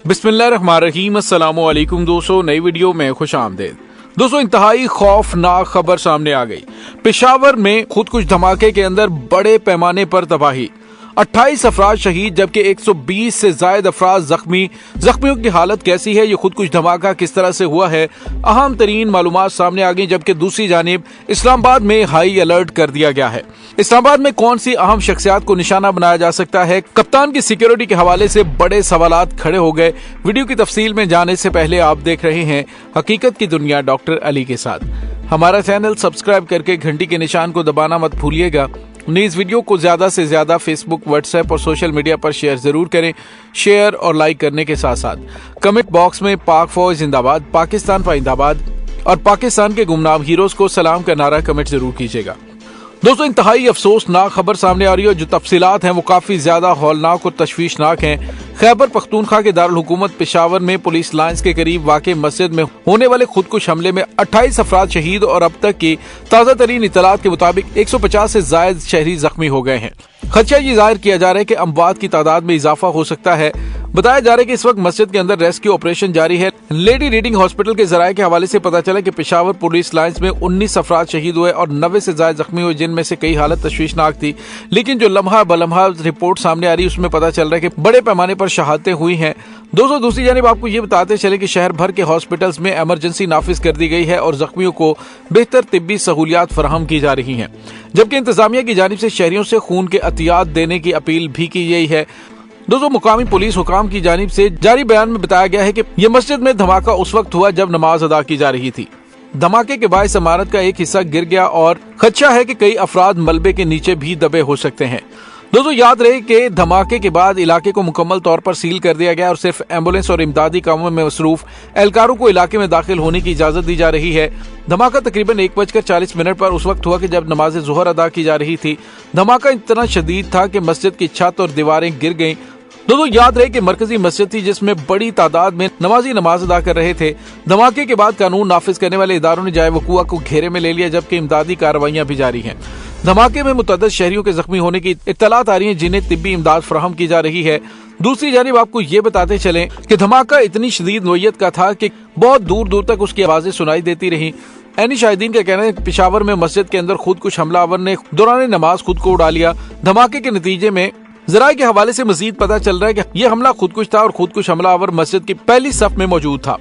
बिस्मिल्लाहिर्रहमानिर्रहीम। अस्सलामु अलैकुम दोस्तों, नई वीडियो में खुश आमदीद। दोस्तों, इंतहाई खौफनाक खबर सामने आ गई। पेशावर में खुदकुश धमाके के अंदर बड़े पैमाने पर तबाही, 28 अफराद शहीद जबकि 120 से ज्यादा अफराद जख्मी। जख्मियों की हालत कैसी है, ये खुदकुश धमाका किस तरह से हुआ है, अहम तरीन मालूमात सामने आ गई। जबकि दूसरी जानिब इस्लामाबाद में हाई अलर्ट कर दिया गया है। इस्लामाबाद में कौन सी अहम शख्सियात को निशाना बनाया जा सकता है, कप्तान की सिक्योरिटी के हवाले से बड़े सवालात खड़े हो गए। वीडियो की तफसील में जाने से पहले आप देख रहे हैं हकीकत की दुनिया डॉक्टर अली के साथ। हमारा चैनल सब्सक्राइब करके घंटी के निशान को दबाना मत भूलिएगा। इस वीडियो को ज्यादा से ज्यादा फेसबुक, व्हाट्सएप और सोशल मीडिया पर शेयर जरूर करें। शेयर और लाइक करने के साथ साथ कमेंट बॉक्स में पाक फौज जिंदाबाद, पाकिस्तान पाइंदाबाद और पाकिस्तान के गुमनाम हीरोज को सलाम का नारा कमेंट जरूर कीजिएगा। दोस्तों, इंतहाई अफसोसनाक खबर सामने आ रही है। जो तफसीलात हैं वो काफी ज्यादा हौलनाक और तशवीशनाक हैं। खैबर पख्तूनख्वा के दारुल हुकूमत पेशावर में पुलिस लाइन्स के करीब वाक़े मस्जिद में होने वाले खुदकुश हमले में 28 अफराद शहीद और अब तक की ताज़ा तरीन इत्तलात के मुताबिक 150 से जायद शहरी जख्मी हो गए हैं। खदशा ये जाहिर किया जा रहा है कि अमवात की तादाद में इजाफा हो सकता है। बताया जा रहा है कि इस वक्त मस्जिद के अंदर रेस्क्यू ऑपरेशन जारी है। लेडी रीडिंग हॉस्पिटल के जराये के हवाले से पता चला कि पेशावर पुलिस लाइन्स में 19 अफराद शहीद हुए और 90 से ज्यादा जख्मी हुए, जिनमें से कई हालत तशवीशनाक थी। लेकिन जो लम्हा बलम्हा रिपोर्ट सामने आ रही है उसमें पता चल रहा है कि बड़े पैमाने पर शहादतें हुई हैं। दोस्तों, दूसरी जानिब आपको ये बताते चले कि शहर भर के हॉस्पिटल्स में इमरजेंसी नाफिज कर दी गई है और जख्मियों को बेहतर तिब्बी सहूलियात फराहम की जा रही हैं। जबकि इंतजामिया की जानिब से शहरियों से खून के अतियात देने की अपील भी की गई है। दोस्तों, मुकामी पुलिस हुकाम की जानिब से जारी बयान में बताया गया है कि यह मस्जिद में धमाका उस वक्त हुआ जब नमाज अदा की जा रही थी। धमाके के बाद इमारत का एक हिस्सा गिर गया और खदशा है कि कई अफराद मलबे के नीचे भी दबे हो सकते हैं। दोस्तों, याद रहे कि धमाके के बाद इलाके को मुकम्मल तौर पर सील कर दिया गया और सिर्फ एम्बुलेंस और इमदादी कामों में मसरूफ एहलकारों को इलाके में दाखिल होने की इजाजत दी जा रही है। धमाका तकरीबन 1:40 पर उस वक्त हुआ कि जब नमाज ज़ोहर अदा की जा रही थी। धमाका इतना शदीद था कि मस्जिद की छत और दीवारें गिर गईं। दोस्तों, याद रहे कि मरकजी मस्जिद थी जिसमें बड़ी तादाद में नमाजी नमाज अदा कर रहे थे। धमाके के बाद कानून नाफिज करने वाले इदारों ने जाए वकूआ को घेरे में ले लिया, जबकि इमदादी कार्रवाइयां भी जारी हैं। धमाके में मुतअद्दिद शहरियों के जख्मी होने की इत्तलात आ रही है, जिन्हें तिब्बी इमदाद फराहम की जा रही है। दूसरी जानिब आपको ये बताते चलें कि धमाका इतनी शदीद नोयत का था कि बहुत दूर दूर तक उसकी आवाजें सुनाई देती रही। ऐनी शाहिदीन का कहना है कि पेशावर में मस्जिद के अंदर खुदकुश हमलावर ने दौरान नमाज खुद को उड़ा लिया। धमाके के नतीजे में जराये के हवाले से मजीद पता चल रहा है कि यह हमला खुदकुश था और खुदकुश हमलावर मस्जिद की पहली सफ में मौजूद था।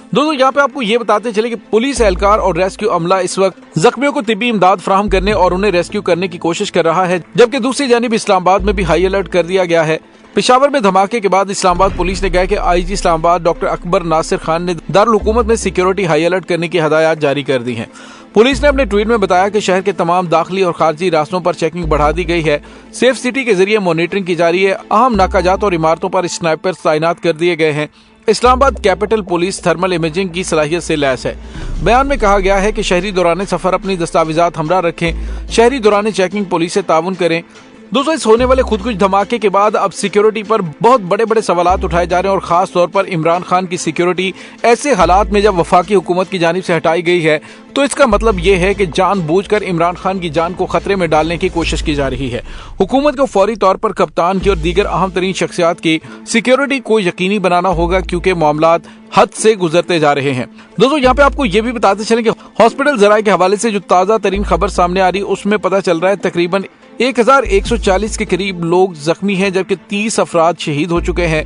दोस्तों, यहाँ पे आपको ये बताते चले कि पुलिस एहलकार और रेस्क्यू अमला इस वक्त जख्मियों को तिब्बी इमदाद फराहम करने और उन्हें रेस्क्यू करने की कोशिश कर रहा है। जबकि दूसरी जानिब इस्लामाबाद में भी हाई अलर्ट कर दिया गया है। पेशावर में धमाके के बाद इस्लामाबाद पुलिस ने कहा कि आईजी इस्लामाबाद डॉक्टर अकबर नासिर खान ने दारुल हुकूमत में सिक्योरिटी हाई अलर्ट करने की हदायत जारी कर दी हैं। पुलिस ने अपने ट्वीट में बताया कि शहर के तमाम दाखिली और खारजी रास्तों पर चेकिंग बढ़ा दी गई है। सेफ सिटी के जरिए मॉनिटरिंग की जा रही है। अहम नाकाजात और इमारतों पर स्नाइपर तैनात कर दिए गए हैं। Islamabad capital police thermal imaging की सलाहियत से लैस है। बयान में कहा गया है कि शहरी दौरान सफर अपनी दस्तावेजात हमरा रखें, शहरी दौरान चेकिंग पुलिस से ताउन करें। दोस्तों, इस होने वाले खुदकुश धमाके के बाद अब सिक्योरिटी पर बहुत बड़े बड़े सवालात उठाए जा रहे हैं और खास तौर पर इमरान खान की सिक्योरिटी ऐसे हालात में जब वफाकी हुकूमत की जानिब से हटाई गई है तो इसका मतलब ये है कि जानबूझकर इमरान खान की जान को खतरे में डालने की कोशिश की जा रही है। हुकूमत को फौरी तौर पर कप्तान की और दीगर अहम तरीन शख्सियात की सिक्योरिटी को यकीनी बनाना होगा, क्योंकि मामलात हद से गुजरते जा रहे हैं। दोस्तों, यहाँ पे आपको ये भी बताते चलें कि हॉस्पिटल जराये के हवाले से जो ताज़ा तरीन खबर सामने आ रही है उसमें पता चल रहा है तकरीबन 1140 के करीब लोग जख्मी हैं, जबकि 30 अफराद शहीद हो चुके हैं।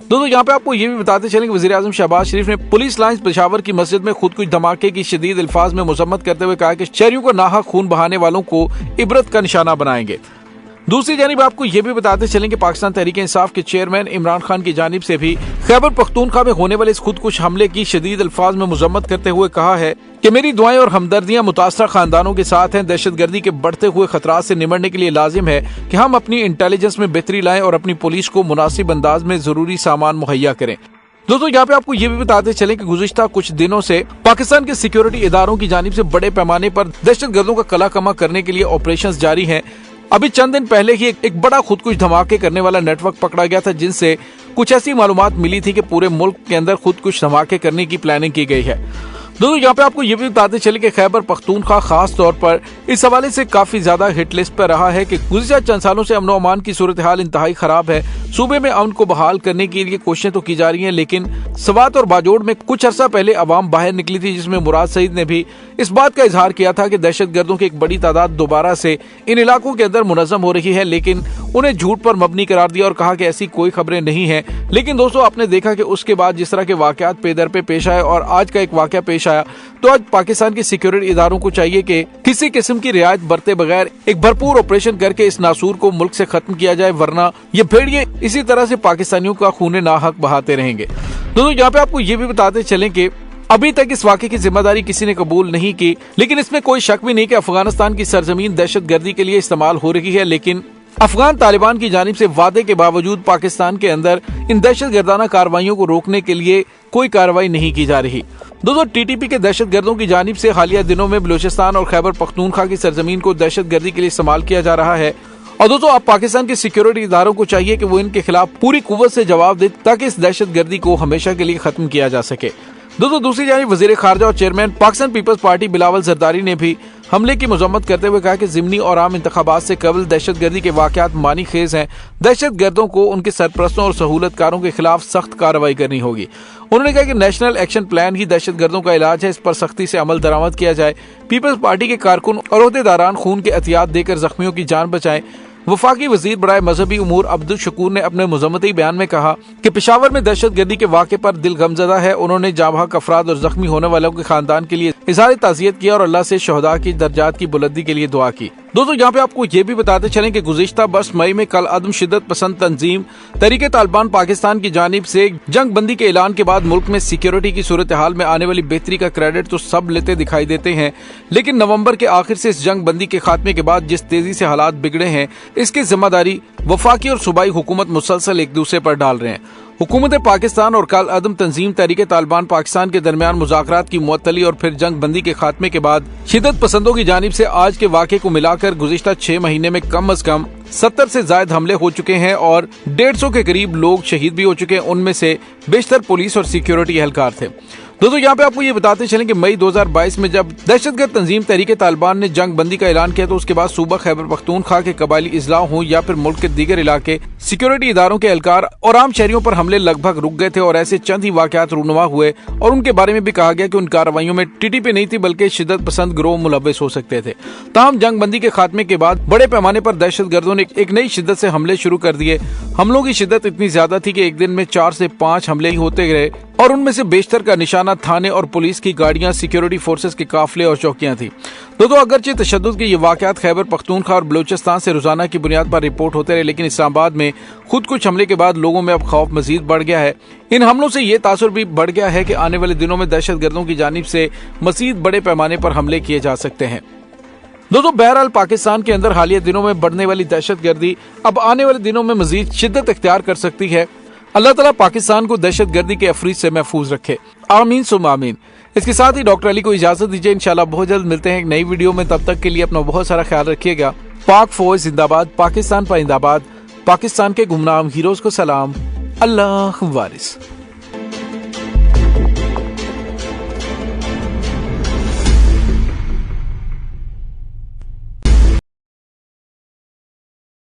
दोस्तों, यहाँ पे आपको ये भी बताते चलें कि वज़ीर आज़म शहबाज शरीफ ने पुलिस लाइन्स पेशावर की मस्जिद में खुदकुश धमाके की शदीद अल्फाज में मजम्मत करते हुए कहा कि शहरियों को नाहक खून बहाने वालों को इबरत का निशाना बनाएंगे। दूसरी जानिब आपको ये भी बताते चलें कि पाकिस्तान तहरीक इंसाफ के चेयरमैन इमरान खान की जानिब से भी खैबर पख्तूनख्वा में होने वाले इस खुदकुश हमले की शदीद अल्फाज में मजम्मत करते हुए कहा है कि मेरी दुआएं और हमदर्दियां मुतासरा खानदानों के साथ हैं। दहशतगर्दी के बढ़ते हुए खतरात से निमटने के लिए लाजिम है कि हम अपनी इंटेलिजेंस में बेहतरी लाएं और अपनी पुलिस को मुनासिब अंदाज में जरूरी सामान मुहैया करें। दोस्तों, यहाँ पे आपको ये भी बताते चलें कि गुज़िश्ता कुछ दिनों से पाकिस्तान के सिक्योरिटी इदारों की जानिब से बड़े पैमाने पर दहशतगर्दों का कला कमा करने के लिए ऑपरेशन जारी हैं। अभी चंद दिन पहले ही एक बड़ा खुदकुश धमाके करने वाला नेटवर्क पकड़ा गया था, जिनसे कुछ ऐसी मालूमात मिली थी कि पूरे मुल्क के अंदर खुदकुश धमाके करने की प्लानिंग की गई है। दोस्तों यहाँ पे आपको ये भी बताते चले कि खैबर पख्तूनख्वा खास तौर पर इस हवाले से काफी ज्यादा हिट लिस्ट पर रहा है कि गुज़िश्ता चंद सालों से अमन अमान की सूरत हाल इंतहाई खराब है। सूबे में अमन को बहाल करने के लिए कोशिशें तो की जा रही हैं, लेकिन सवात और बाजोड़ में कुछ अरसा पहले अवाम बाहर निकली थी, जिसमें मुराद सईद ने भी इस बात का इजहार किया था कि दहशतगर्दों की एक बड़ी तादाद दोबारा से इन इलाकों के अंदर मुनज़्ज़म हो रही है, लेकिन उन्हें झूठ पर मबनी करार दिया और कहा कि ऐसी कोई खबरें नहीं है। लेकिन दोस्तों आपने देखा कि उसके बाद जिस तरह के वाकयात पे दर पे पेश आए और आज का एक वाकया पेश आया, तो आज पाकिस्तान के सिक्योरिटी इदारों को चाहिए कि किसी किस्म की रियायत बरते बगैर एक भरपूर ऑपरेशन करके इस नासूर को मुल्क से खत्म किया जाए, वरना ये भेड़िए इसी तरह से पाकिस्तानियों का खून नाहक बहाते रहेंगे। दोस्तों यहाँ पे आपको ये भी बताते चलें कि अभी तक इस वाक़े की जिम्मेदारी किसी ने कबूल नहीं की, लेकिन इसमें कोई शक भी नहीं कि अफगानिस्तान की सरजमीन दहशतगर्दी के लिए इस्तेमाल हो रही है, लेकिन अफगान तालिबान की जानिब से वादे के बावजूद पाकिस्तान के अंदर इन दहशतगर्दाना कार्रवाइयों को रोकने के लिए कोई कार्रवाई नहीं की जा रही। दोस्तों टीटीपी के दहशतगर्दों की जानिब से हालिया दिनों में बलूचिस्तान और खैबर पख्तूनख्वा की सरजमीन को दहशतगर्दी के लिए इस्तेमाल किया जा रहा है। और दोस्तों अब पाकिस्तान के सिक्योरिटी इदारों को चाहिए कि वो इनके खिलाफ पूरी कुव्वत से जवाब दे, ताकि इस दहशतगर्दी को हमेशा के लिए खत्म किया जा सके। दोस्तों दूसरी जानिब वजीर खारजा और chairman Pakistan peoples party Bilawal Zardari ने भी हमले की मजम्मत करते हुए कहा कि ज़िमनी और आम इंतखाबात से कबल दहशतगर्दी के वाकयात मानी खेज हैं। दहशतगर्दों को उनके सरपरस्तों और सहूलतकारों के खिलाफ सख्त कार्रवाई करनी होगी। उन्होंने कहा कि नेशनल एक्शन प्लान ही दहशतगर्दों का इलाज है, इस पर सख्ती से अमल दरामद किया जाए। पीपल्स पार्टी के कारकुन और ओहदेदारान खून के एहतियात देकर जख्मियों की जान बचाएं। वफाकी वजीर बराए मजहबी उमूर अब्दुल शकूर ने अपने मुज़म्मती बयान में कहा कि पेशावर में दहशतगर्दी के वाक़े पर दिल गमज़दा है। उन्होंने जाबहक अफराद और जख्मी होने वालों के खानदान के लिए इज़हार ताज़ियत किया और अल्लाह से शहदा की दर्जात की बुलंदी के लिए दुआ की। दोस्तों यहाँ पे आपको ये भी बताते चलें कि गुज़िश्ता 10 मई में कल अदम शिद्दत पसंद तंजीम तहरीके तालिबान पाकिस्तान की जानिब से जंग बंदी के ऐलान के बाद मुल्क में सिक्योरिटी की सूरत हाल में आने वाली बेहतरी का क्रेडिट तो सब लेते दिखाई देते हैं, लेकिन नवंबर के आखिर से इस जंग बंदी के खात्मे के बाद जिस तेजी से हालात बिगड़े हैं, इसकी जिम्मेदारी वफाकी और सूबाई हुकूमत मुसलसल एक दूसरे पर डाल रहे हैं। हुकूमत पाकिस्तान और कल अदम तंजीम तहरीके तालिबान पाकिस्तान के दरमियान मुज़ाकरात की मुअत्तली और फिर जंग बंदी के खात्मे के बाद शिद्दत पसंदों की जानिब से आज के वाक़े को मिलाकर गुज़िश्ता 6 महीने में कम अज कम 70 से ज्यादा हमले हो चुके हैं और 150 के करीब लोग शहीद भी हो चुके हैं। उनमें से बेशतर पुलिस और सिक्योरिटी एहलकार थे। दोस्तों यहाँ पे आपको ये बताते चलें कि मई 2022 में जब दहशतगर्द तंजीम तहरीके तालिबान ने जंग बंदी का ऐलान किया, तो उसके बाद सूबा खैबर पख्तूनख्वा के कबायली इजला हों या फिर मुल्क के दीगर इलाके, सिक्योरिटी इदारों के एहलकार और आम शहरियों पर हमले लगभग रुक गए थे और ऐसे चंद ही वाकयात रूनुमा हुए और उनके बारे में भी कहा गया कि उन कार्रवाइयों में टीटीपी नहीं थी बल्कि शिद्दत पसंद गिरोह मुलव्वस हो सकते थे। ताहम जंग बंदी के खात्मे के बाद बड़े पैमाने पर दहशतगर्दों ने एक नई शिद्दत से हमले शुरू कर दिए। हमलों की शिद्दत इतनी ज्यादा थी कि एक दिन में 4 से 5 हमले ही होते रहे और उनमें से बेशतर का निशाना थाने और पुलिस की गाड़ियां, सिक्योरिटी फोर्सेस के काफिले और चौकियां थी। दोस्तों अगरचे तशद्दुद के ये वाकयात खैबर पख्तूनख्वा और बलूचिस्तान से रोजाना की बुनियाद पर रिपोर्ट होते रहे, लेकिन इस्लामाबाद में खुद कुछ हमले के बाद लोगों में अब खौफ मजीद बढ़ गया है। इन हमलों से ये तासुर भी बढ़ गया है कि आने वाले दिनों में दहशतगर्दों की जानिब से मजीद बड़े पैमाने पर हमले किए जा सकते हैं। दोस्तों बहरहाल पाकिस्तान के अंदर हालिया दिनों में बढ़ने वाली दहशतगर्दी अब आने वाले दिनों में मजीद शिद्दत इख्तियार कर सकती है। अल्लाह ताला पाकिस्तान को दहशतगर्दी के अफरीद से महफूज रखे, आमीन सुम आमीन। इसके साथ ही डॉक्टर अली को इजाजत दीजिए, इंशाल्लाह बहुत जल्द मिलते हैं एक नई वीडियो में। तब तक के लिए अपना बहुत सारा ख्याल रखिएगा। पाक फौज जिंदाबाद, पाकिस्तान पाइंदाबाद, पाकिस्तान के गुमनाम हीरोज को सलाम, अल्लाह वारिस।